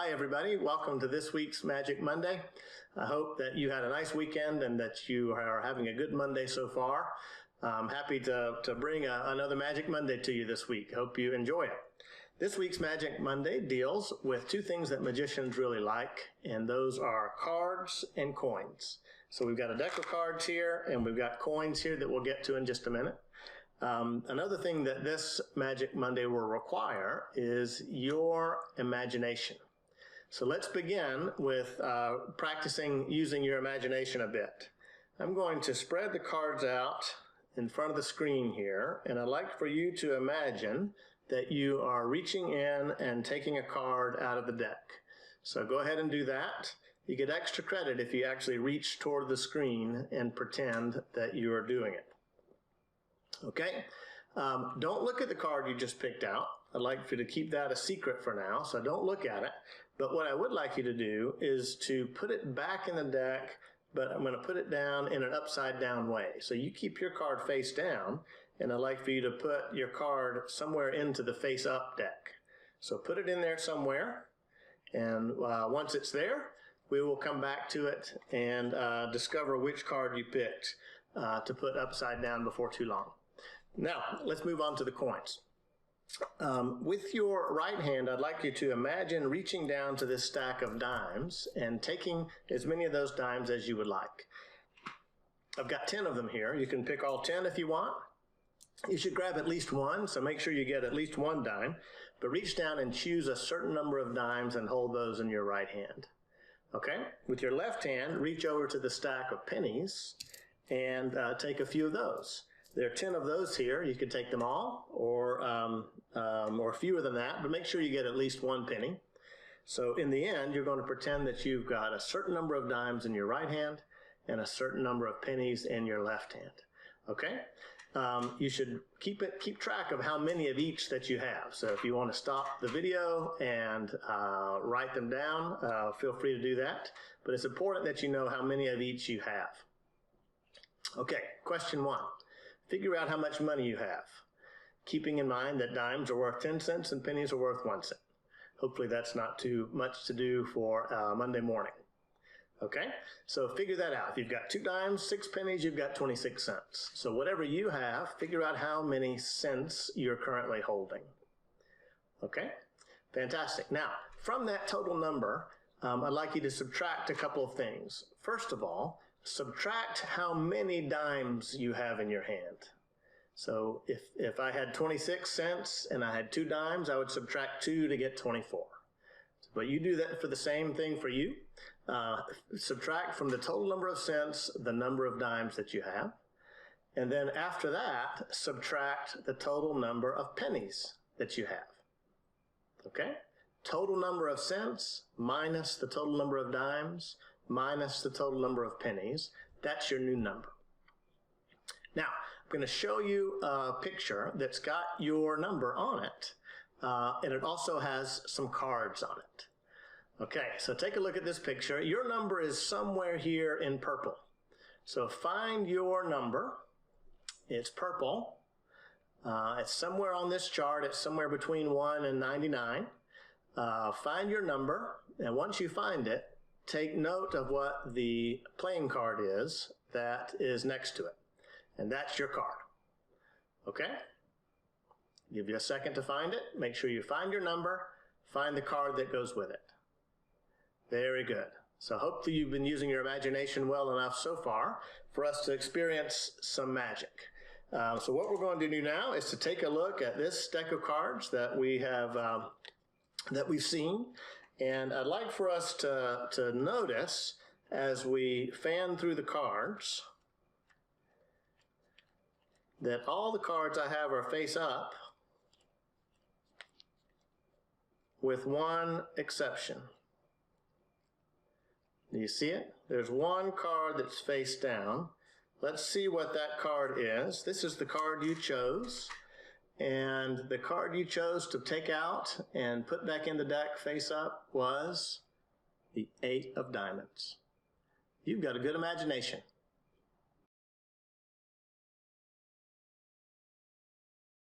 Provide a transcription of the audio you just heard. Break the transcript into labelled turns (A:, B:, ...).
A: Hi everybody, welcome to this week's Magic Monday. I hope that you had a nice weekend and that you are having a good Monday so far. I'm happy to bring another Magic Monday to you this week. Hope you enjoy it. This week's Magic Monday deals with two things that magicians really like, and those are cards and coins. So we've got a deck of cards here and we've got coins here that we'll get to in just a minute. Another thing that this Magic Monday will require is your imagination. So let's begin with practicing using your imagination a bit. I'm going to spread the cards out in front of the screen here, and I'd like for you to imagine that you are reaching in and taking a card out of the deck. So go ahead and do that. You get extra credit if you actually reach toward the screen and pretend that you are doing it. Okay? Don't look at the card you just picked out. I'd like for you to keep that a secret for now, so don't look at it. But what I would like you to do is to put it back in the deck, but I'm going to put it down in an upside down way. So you keep your card face down, and I'd like for you to put your card somewhere into the face up deck. So put it in there somewhere, and once it's there, we will come back to it and discover which card you picked to put upside down before too long. Now, let's move on to the coins. With your right hand, I'd like you to imagine reaching down to this stack of dimes and taking as many of those dimes as you would like. I've got 10 of them here. You can pick all 10 if you want. You should grab at least one, so make sure you get at least one dime, but reach down and choose a certain number of dimes and hold those in your right hand. Okay? With your left hand, reach over to the stack of pennies and take a few of those. There are 10 of those here. You could take them all or fewer than that, but make sure you get at least one penny. So in the end, you're going to pretend that you've got a certain number of dimes in your right hand and a certain number of pennies in your left hand. Okay? You should keep track of how many of each that you have. So if you want to stop the video and write them down, feel free to do that. But it's important that you know how many of each you have. Okay, question 1. Figure out how much money you have, keeping in mind that dimes are worth 10 cents and pennies are worth 1 cent. Hopefully that's not too much to do for Monday morning. Okay, so figure that out. If you've got 2 dimes, 6 pennies, you've got 26 cents. So whatever you have, figure out how many cents you're currently holding. Okay, fantastic. Now, from that total number, I'd like you to subtract a couple of things. First of all, subtract how many dimes you have in your hand. So if I had 26 cents and I had 2 dimes, I would subtract 2 to get 24. But you do that for the same thing for you. Subtract from the total number of cents the number of dimes that you have. And then after that, subtract the total number of pennies that you have. Okay? Total number of cents minus the total number of dimes minus the total number of pennies. That's your new number. Now, I'm going to show you a picture that's got your number on it, and it also has some cards on it. Okay, so take a look at this picture. Your number is somewhere here in purple. So find your number. It's purple. It's somewhere on this chart. It's somewhere between 1 and 99. Find your number, and once you find it, take note of what the playing card is that is next to it. And that's your card. Okay? Give you a second to find it. Make sure you find your number, find the card that goes with it. Very good. So hopefully you've been using your imagination well enough so far for us to experience some magic. So what we're going to do now is to take a look at this deck of cards that we have that we've seen. And I'd like for us to notice as we fan through the cards that all the cards I have are face up with one exception. Do you see it? There's one card that's face down. Let's see what that card is. This is the card you chose. And the card you chose to take out and put back in the deck face up was the 8 of diamonds. You've got a good imagination.